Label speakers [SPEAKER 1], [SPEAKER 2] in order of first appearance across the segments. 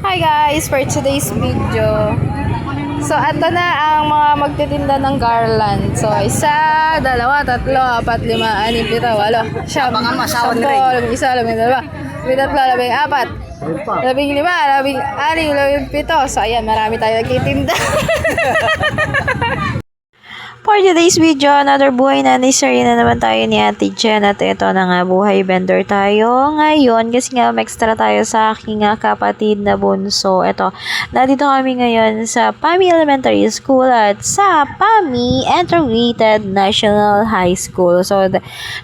[SPEAKER 1] Hi guys, for today's video. So, ito na ang mga magtitinda ng garland. So, isa, dalawa, tatlo, apat, lima, anim, pito, walo, siyam, sampo, labing isa, labing dalawa, labing tatlo, labing apat, labing lima, labing anim, labing pito. So, ayan, marami tayo nagtitinda. For today's video, another buhay na ni Sarina naman tayo ni Ate Jen. At ito na nga, buhay vendor tayo ngayon. Kasi nga, extra tayo sa aking kapatid na bunso. Ito, nandito kami ngayon sa PAMI Elementary School at sa PAMI Integrated National High School. So,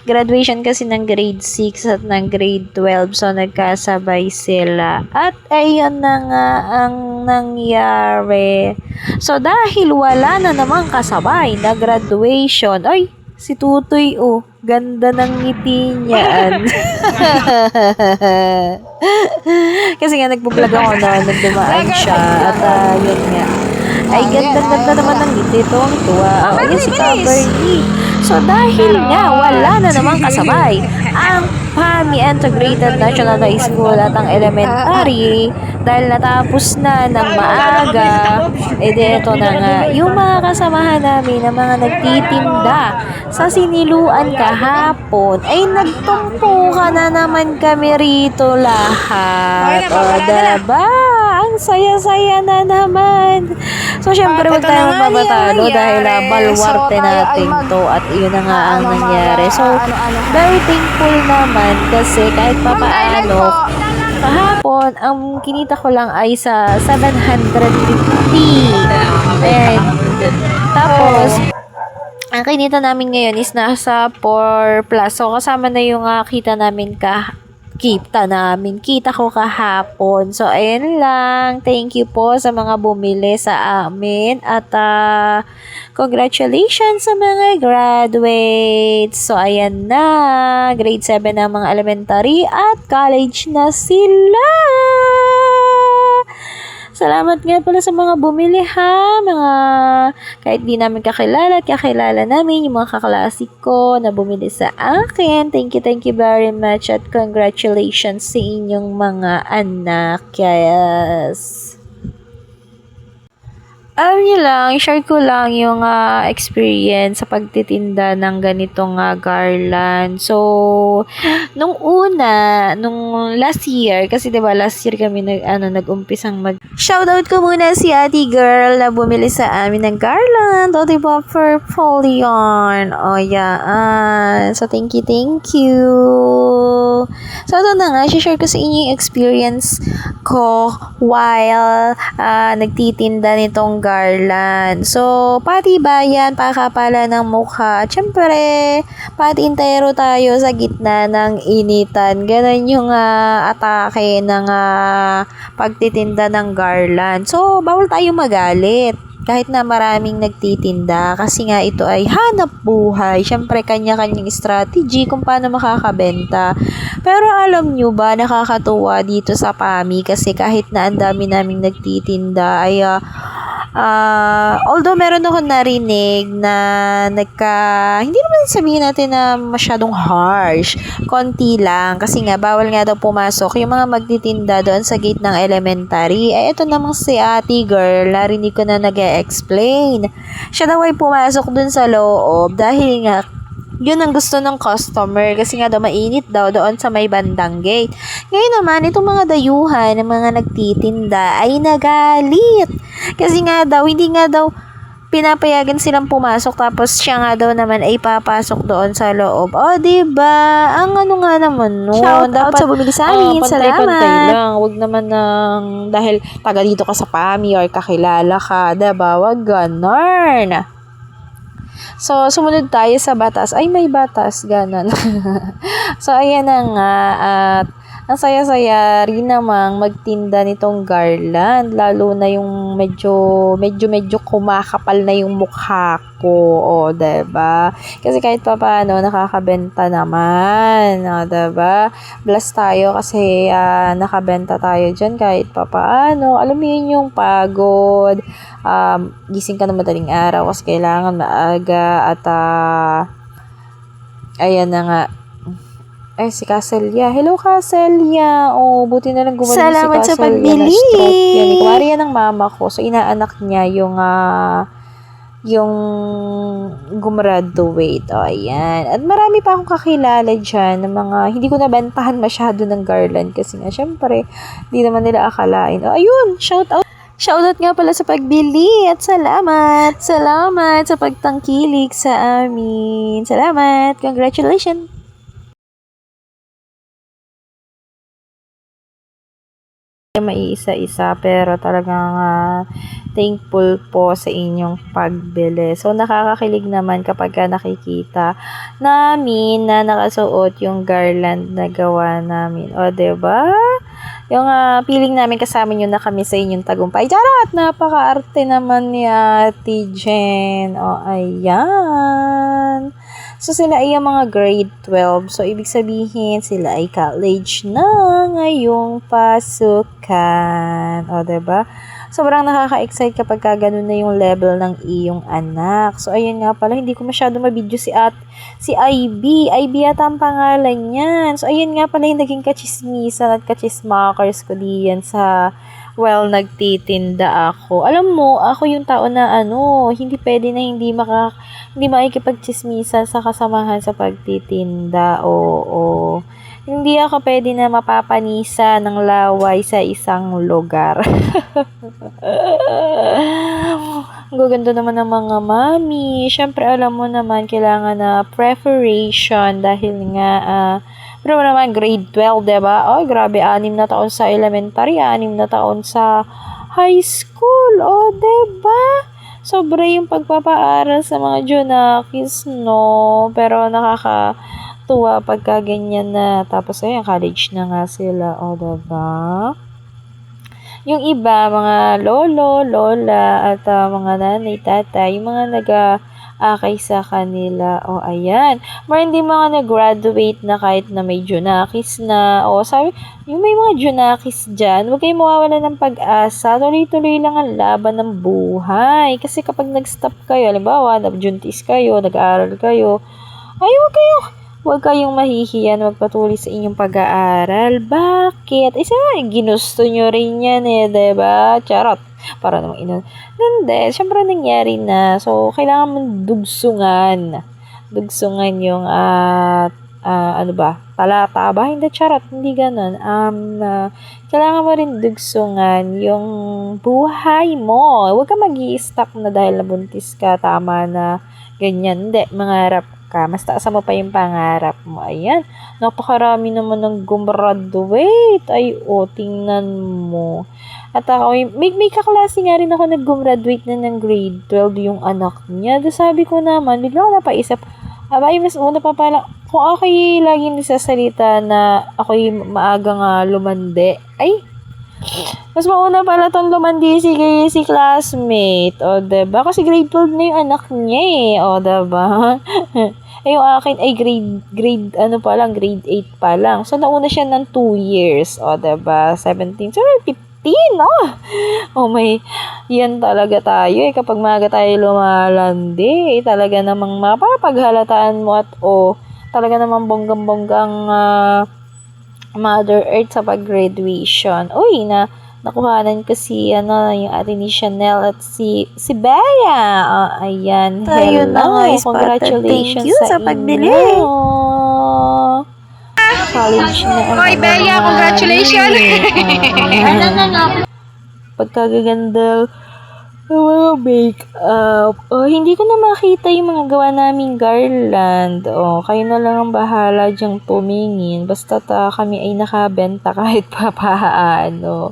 [SPEAKER 1] graduation kasi ng grade 6 at ng grade 12. So, nagkasabay sila. At ayun na nga ang nangyari. So, dahil wala na namang kasabay na graduation, ay, si Tutoy, oh, ganda ng ngiti niyan. Kasi nga, nagpo-vlog ako noon, nagdumaan siya, at yun nga. Ay, ganda-ganda naman ng ngiti, tuwang-tuwa. Oh, yun si Cabernet. So, dahil nga, wala na namang kasabay ang PAMI Integrated National High School at ang elementary, dahil natapos na ng maaga, ito na nga, yung mga kasamahan namin na mga nagtitinda sa siniluan kahapon, ay nagtumpukan na naman kami rito lahat. O, diba? Ang saya-saya na naman. So, syempre, huwag tayong mabatalo dahil balwarte natin to at yun na nga ang nangyari. So, very thankful naman kasi kahit papaano, kahapon, ang kinita ko lang ay sa 750. And, tapos, ang kinita namin ngayon is nasa 4 plus. So, kasama na yung kita ko kahapon. So, ayun lang. Thank you po sa mga bumili sa amin. At, congratulations sa mga graduates. So, ayan na. Grade 7 na mga elementary at college na sila. Salamat nga pala sa mga bumili ha, mga kahit di namin kakilala at kakilala namin yung mga kaklase ko na bumili sa akin. Thank you very much at congratulations sa inyong mga anak. Yes. Alam niyo lang, share ko lang yung experience sa pagtitinda ng ganitong garland. So, nung last year, kasi 'di ba last year kami nag-umpisang shoutout ko muna si Ate Girl na bumili sa amin ng garland. O, 'di ba, purple yarn. O, yeah. So, thank you. So, ito na nga, share ko sa inyo yung experience ko while nagtitinda nitong garland. So, pati bayan, pakapala ng mukha. At syempre, pati intero tayo sa gitna ng initan. Ganon yung atake ng pagtitinda ng garland. So, bawal tayo magalit. Kahit na maraming nagtitinda kasi nga ito ay hanap buhay. Syempre, kanya-kanyang strategy kung paano makakabenta. Pero alam nyo ba, nakakatuwa dito sa PAMI kasi kahit na ang dami naming nagtitinda ay although meron ako narinig na hindi naman sabihin natin na masyadong harsh, konti lang, kasi nga bawal nga daw pumasok yung mga magtitinda doon sa gate ng elementary. Ito namang si Ate Girl, narinig ko na nag-e-explain. Siya daw ay pumasok doon sa loob dahil nga yun ang gusto ng customer kasi nga daw mainit daw doon sa may bandang gate. Ngayon naman, itong mga dayuhan ng mga nagtitinda ay nagalit. Kasi nga daw, hindi nga daw pinapayagan silang pumasok tapos siya nga daw naman ay papasok doon sa loob. O, diba? Ang nga naman no.
[SPEAKER 2] Shout
[SPEAKER 1] Dapat
[SPEAKER 2] out sa bumili sa amin. Salamat.
[SPEAKER 1] Pantay lang. Huwag naman dahil taga dito ka sa PAMI or kakilala ka. Diba? Huwag ganun. So, sumunod tayo sa batas. Ay, may batas. Ganon. So, ayan na nga. At ang saya-saya rin namang magtinda nitong garland. Lalo na yung medyo kumakapal na yung mukha ko. O, diba? Kasi kahit pa paano, nakakabenta naman. O, diba? Bless tayo kasi nakabenta tayo dyan kahit pa paano. Alam mo yun yung pagod. Gising ka na madaling araw kasi kailangan maaga at ayan na nga. Ay, si Caselia. Hello, Caselia. Oh, buti na lang gumaling si
[SPEAKER 2] Salamat sa
[SPEAKER 1] Caselia.
[SPEAKER 2] pagbili.
[SPEAKER 1] Na-stroke yan. Kumari yan ng mama ko. So, inaanak niya yung gumraduate. O, ayan. At marami pa akong kakilala dyan ng mga, hindi ko nabentahan masyado ng garland kasi nga, syempre, hindi naman nila akalain. O, ayun, shout out. Shoutout nga pala sa pagbili at salamat. Salamat sa pagtangkilik sa amin. Salamat. Congratulations. Maiisa-isa pero talagang thankful po sa inyong pagbili. So nakakakilig naman kapag nakikita namin na nakasuot yung garland na gawa namin. O, 'di ba? Yung feeling namin kasama nyo na kami sa inyong tagumpay. Charot! Napaka-arte naman ni Ate Jen. O, ayan. So, sila ay yung mga grade 12. So, ibig sabihin, sila ay college na ngayong pasukan. O, diba? Sobrang nakaka-excite kapag ganun na yung level ng iyong anak. So, ayun nga pala, hindi ko masyado mabidyo si IB. IB yata ang pangalan niyan. So, ayun nga pala yung naging kachismisan at kachismakers ko diyan sa nagtitinda ako. Alam mo, ako yung tao na hindi pwede na hindi makikipagchismisan sa kasamahan sa pagtitinda. Oo. Hindi ako pwede na mapapanisa ng laway sa isang lugar. Ang gaganda naman ng mga mami. Siyempre, alam mo naman, kailangan na preparation dahil nga, pero naman, grade 12, diba? Oh, grabe, 6 na taon sa elementary, 6 na taon sa high school. Oh, diba? Sobra yung pagpapaaral sa mga Junakis, no? Pero nakakatuwa pagka ganyan na. Tapos, ayun, college na nga sila. Oh, diba? Yung iba, mga lolo, lola, at mga nanay, tatay, yung mga akay sa kanila. O, ayan. Hindi mga nag-graduate na kahit na may Junakis na. O, sabi, yung may mga Junakis dyan, huwag kayong mawawala ng pag-asa. Tuloy-tuloy lang ang laban ng buhay. Kasi kapag nag-stop kayo, halimbawa, nag-juntis kayo, nag-aaral kayo, ay, huwag kayong mahihiyan, magpatuloy sa inyong pag-aaral. Bakit? Isa ginusto nyo rin yan diba? Charot. Para namang Hindi, syempre nangyari na. So, kailangan mong dugsungan. Dugsungan yung, talata ba? Hindi, charot. Hindi ganun. Kailangan mo rin dugsungan yung buhay mo. Huwag ka mag-i-stuck na dahil nabuntis ka. Tama na. Ganyan. Hindi, mangarap ka. Mas taasan mo pa yung pangarap mo. Ayan. Napakarami naman ng gumraduate. Ay, tingnan mo. At ako, may kaklase nga rin ako nag-gumraduate na ng grade 12 yung anak niya. Sabi ko naman, bigla ko napaisip, abay, mas una pa pala, kung ako'y lagi nagsasalita na ako'y maaga nga lumande, ay, mas mauna pala tong lumandi si classmate. O, diba? Kasi grade 12 na yung anak niya O, diba? Yung akin ay grade 8 pa lang. So, nauna siya ng 2 years. O, diba? 17. So, 15, yan talaga tayo kapag maaga tayo lumalandi, talaga namang mapapaghalataan mo at talaga namang bonggang-bonggang Mother Earth sa pag-graduation. Uy, nakuhanan ko yung atin ni Chanel at si Bea. Ayan.
[SPEAKER 2] Tayo na nga,
[SPEAKER 1] Congratulations
[SPEAKER 2] thank you sa pagbili.
[SPEAKER 1] College na.
[SPEAKER 2] Hoy, Bea, congratulations!
[SPEAKER 1] Pagkagaganda mga make-up. Hindi ko na makita yung mga gawa naming garland. Kayo na lang ang bahala dyang tumingin. Basta kami ay nakabenta kahit papaano.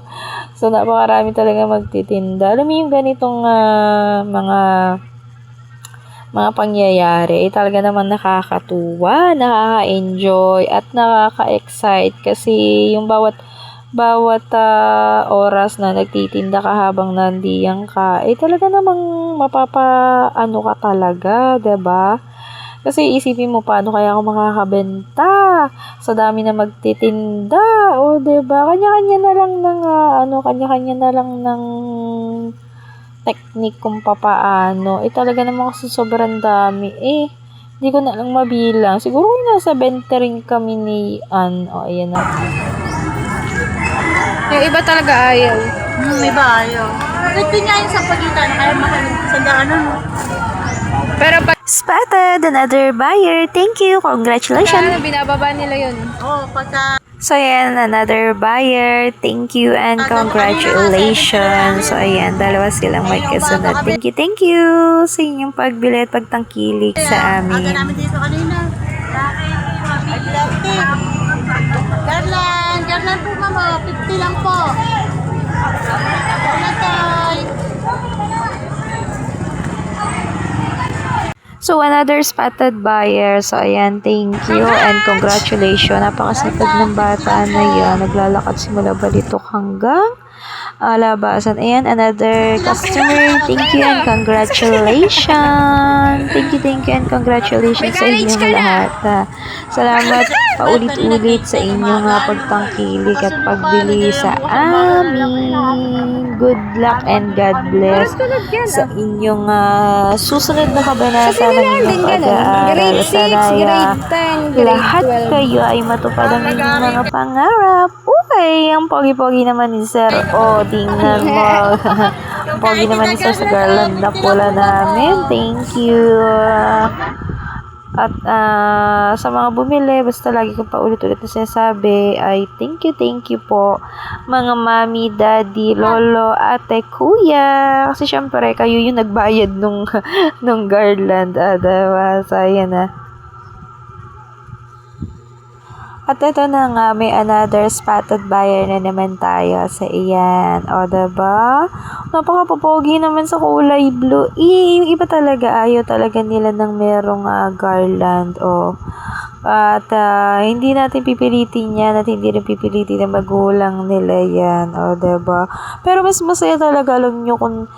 [SPEAKER 1] So, napakarami talaga magtitinda. Alam mo yung ganitong mga pangyayari, talaga naman nakakatuwa, nakaka-enjoy, at nakaka-excite kasi yung bawat oras na nagtitinda ka habang nandiyan ka, talaga namang mapapa-ano ka talaga, 'di ba? Kasi isipin mo paano kaya ako makakabenta sa dami na magtitinda, 'di ba? Kanya-kanya na lang ng technique kung papaano. Talaga naman kasi sobrang dami Hindi ko na lang mabilang. Siguro nasa 20 rin kami ni Ann. O, ayan na.
[SPEAKER 2] Yung iba talaga ayaw.
[SPEAKER 3] May ba ayaw? Ito nga yung sa pagitan, kaya makasandaan no?
[SPEAKER 2] Pero pag
[SPEAKER 1] Spotted another buyer. Thank you. Congratulations.
[SPEAKER 2] binababa nila yun.
[SPEAKER 3] Oo, pagka
[SPEAKER 1] So, ayan, another buyer. Thank you and congratulations. So, ayan, dalawa silang magkasunod. Thank you sa inyong pagbili at pagtangkilik sa
[SPEAKER 3] aga
[SPEAKER 1] amin.
[SPEAKER 3] namin dito kanina. Garland po mama, 50 lang po. Natay.
[SPEAKER 1] So, another spotted buyer. So, ayan, thank you and congratulations. Napakasipag ng bata na yan. Naglalakad simula balitok hanggang labasan. Ayan, another customer. Thank you and congratulations. Thank you and congratulations sa inyong lahat. Salamat paulit-ulit sa inyong pagtangkilik at pagbili sa amin. Good luck and God bless sa inyong susunod na kabanata ng inyong pag-aaral.
[SPEAKER 2] Grade 6,
[SPEAKER 1] Sana
[SPEAKER 2] grade 10, grade
[SPEAKER 1] lahat
[SPEAKER 2] 12.
[SPEAKER 1] kayo ay matupad ang inyong mga pangarap. Uy, ang pogi-pogi naman ni Sir. O, tingnan mo. Ang pogi naman ni Sir sa garland na pula namin. Thank you. At sa mga bumili, basta lagi kong paulit-ulit na sinasabi ay thank you po mga mami, daddy, lolo, ate, kuya. Kasi syempre kayo yung nagbayad nung garland. Diba? So, ayan na. At ito na nga, may another spotted buyer na naman tayo sa iyan. O, diba? Napaka-popogi naman sa kulay blue. Yung iba talaga, ayaw talaga nila ng merong garland. O, at hindi natin pipilitin yan at hindi rin pipilitin ng magulang nila yan. O, diba? Pero mas masaya talaga, alam nyo, kung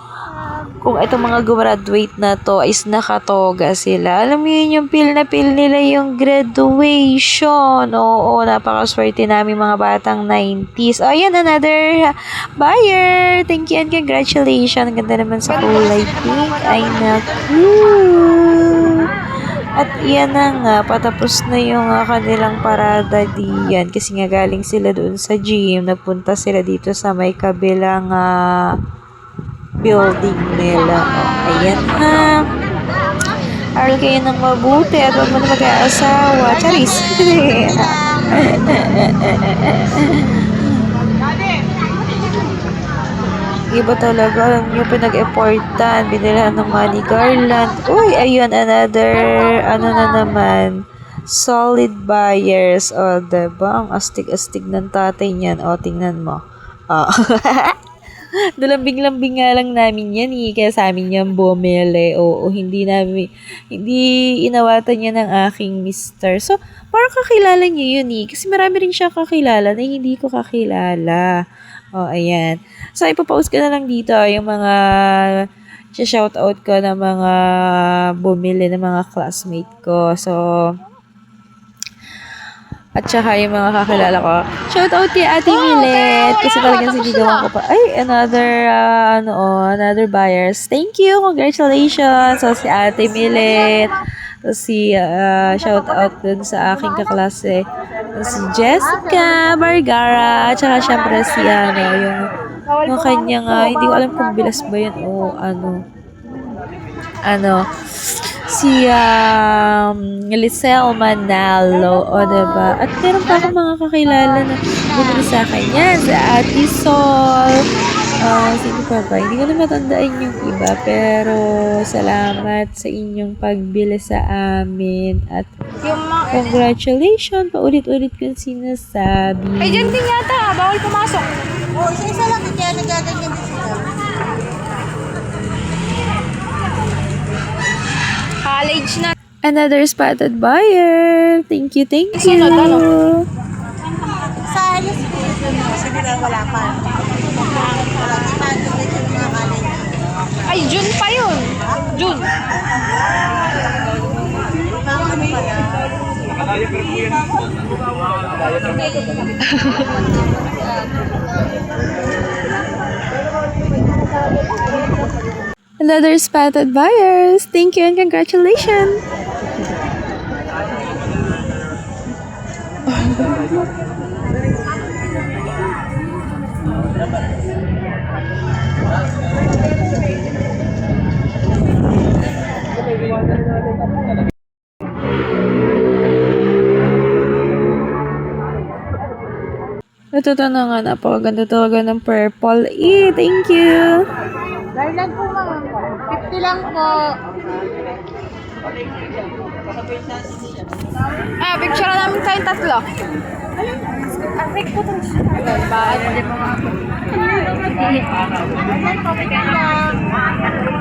[SPEAKER 1] itong mga gumraduate na to is nakatoga sila. Alam mo yun, yung feel na feel nila yung graduation. Oo, napakaswerte namin mga batang 90s. O, yan, another buyer. Thank you and congratulations. Ganda naman sa kulay pink. Ay, naku. At yan na nga, patapos na yung kanilang parada diyan. Kasi nga galing sila doon sa gym. Nagpunta sila dito sa may kabilang building nila. O, ayan na. Aral kayo ng mabuti at huwag mo na mag-aasawa. Charis. Iba talaga. Alam nyo, pinag-effortan. Binilahan ng money garland. Uy, ayun, another, ano na naman, solid buyers. O, diba? Ang astig-astig ng tatay niyan. O, tingnan mo. O. Dalambing-lambing nga lang namin yan kaya sa amin yan bumili. Oo, hindi inawatan niya ng aking mister. So, parang kakilala niyo yun kasi marami rin siya kakilala na hindi ko kakilala. O, ayan. So, ipopost ko na lang dito yung mga shoutout ko na mga bumili ng mga classmate ko. So, at saka yung mga kakilala ko. Shout out kay Ate Milet. Kasi talagang sinigawan ko pa. Ay, another buyers. Thank you. Congratulations. So, si Ate Milet. So, shout out dun sa aking kaklase. Si Jessica Bargara. At saka syempre si yung kanyang, hindi ko alam kung bilas ba yun o si Lisel Manalo, o diba? At meron pa akong mga kakilala na bumili sa akin yan, sa Ate Sol, sino pa ba? Hindi ko na matandaan yung iba, pero salamat sa inyong pagbili sa amin at congratulations, paulit-ulit kong sinasabi.
[SPEAKER 2] Ay, dyan din yata. Bawal pumasok.
[SPEAKER 3] Oo, isa-isa lang. Kaya nagaganyan din sila.
[SPEAKER 2] College na.
[SPEAKER 1] Another spotted buyer. Thank you.
[SPEAKER 3] Sa alis po. Kasi nila wala pa. Wala pa yung mga college.
[SPEAKER 2] Ay, June pa yun. June.
[SPEAKER 3] Ano pala?
[SPEAKER 1] Another spotted buyers. Thank you and congratulations. Ito na nga, napakaganda talaga ng purple. Thank you!
[SPEAKER 3] Garland po ma'am. 50 lang po.
[SPEAKER 2] Picture namin tayong tatlo.
[SPEAKER 3] Perfect po ito.
[SPEAKER 2] Bakit hindi mo nga?
[SPEAKER 3] Garland po, 50 lang.